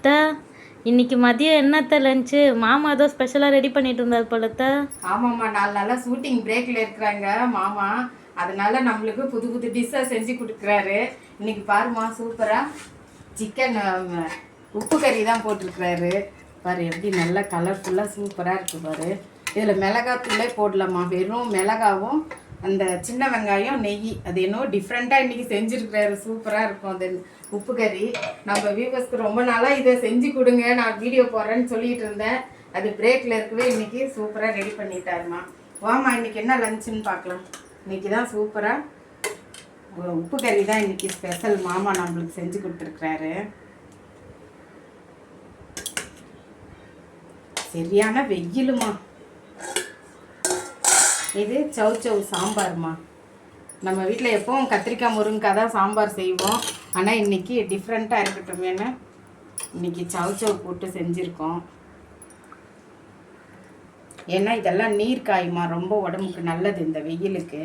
அத்தை இன்னைக்கு மதியம் என்னத்த லஞ்சு? மாமா ஏதோ ஸ்பெஷலாக ரெடி பண்ணிட்டு இருந்தார் போலத்த. ஆமாம்மா, 4 நாளாக ஷூட்டிங் பிரேக்கில் இருக்கிறாங்க மாமா. அதனால நம்மளுக்கு புது புது டிஷ்ஷாக செஞ்சு கொடுக்குறாரு. இன்னைக்கு பாருமா, சூப்பராக சிக்கன் உப்பு கறி தான் போட்டிருக்கிறாரு. பாரு எப்படி நல்லா கலர்ஃபுல்லாக சூப்பராக இருக்குது பாரு. இதில் மிளகாத்தூளே போடலாமா, வெறும் மிளகாவும் அந்த சின்ன வெங்காயம் நெய், அது என்னவோ டிஃப்ரெண்ட்டாக இன்றைக்கி செஞ்சுருக்கிறாரு. சூப்பராக இருக்கும் அந்த உப்பு கறி. நம்ம வியூவர்ஸ்க்கு ரொம்ப நாளாக இதை செஞ்சு கொடுங்க, நான் வீடியோ போடுறேன்னு சொல்லிட்டு இருந்தேன். அது பிரேக்கில் இருக்கவே இன்றைக்கி சூப்பராக ரெடி பண்ணிட்டாருமா. வாமா, இன்றைக்கி என்ன லஞ்சுன்னு பார்க்கலாம். இன்றைக்கி தான் சூப்பராக உப்பு கறி தான் இன்றைக்கி ஸ்பெஷல். மாமா நம்மளுக்கு செஞ்சு கொடுத்துருக்குறாரு. சரியான வெயிலுமா. இது சௌச்சௌ சாம்பார்மா. நம்ம வீட்டில் எப்போவும் கத்திரிக்காய் முருங்கைக்காய் தான் சாம்பார் செய்வோம். ஆனால் இன்றைக்கி டிஃப்ரெண்ட்டாக இருக்கட்டுமேனு இன்றைக்கி சௌச்சௌ போட்டு செஞ்சுருக்கோம். ஏன்னா இதெல்லாம் நீர் காயுமா, ரொம்ப உடம்புக்கு நல்லது இந்த வெயிலுக்கு.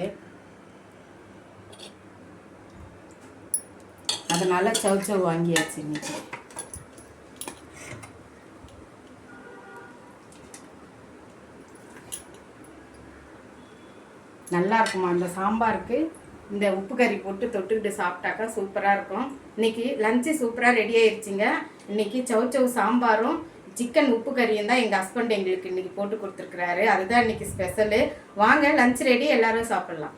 அதனால் சௌச்சௌ வாங்கியாச்சு இன்னைக்கு. நல்லா இருக்குமா அந்த சாம்பாருக்கு. இந்த உப்பு கறி போட்டு தொட்டுக்கிட்டு சாப்பிட்டாக்கா சூப்பராக இருக்கும். இன்றைக்கி லஞ்சு சூப்பராக ரெடி ஆயிடுச்சுங்க. இன்றைக்கி சௌச்சௌ சாம்பாரும் சிக்கன் உப்பு கறியும் தான் எங்கள் ஹஸ்பண்ட் எங்களுக்கு இன்றைக்கி போட்டு கொடுத்துருக்குறாரு. அதுதான் இன்றைக்கி ஸ்பெஷலு. வாங்க, லஞ்ச் ரெடி, எல்லோரும் சாப்பிட்லாம்.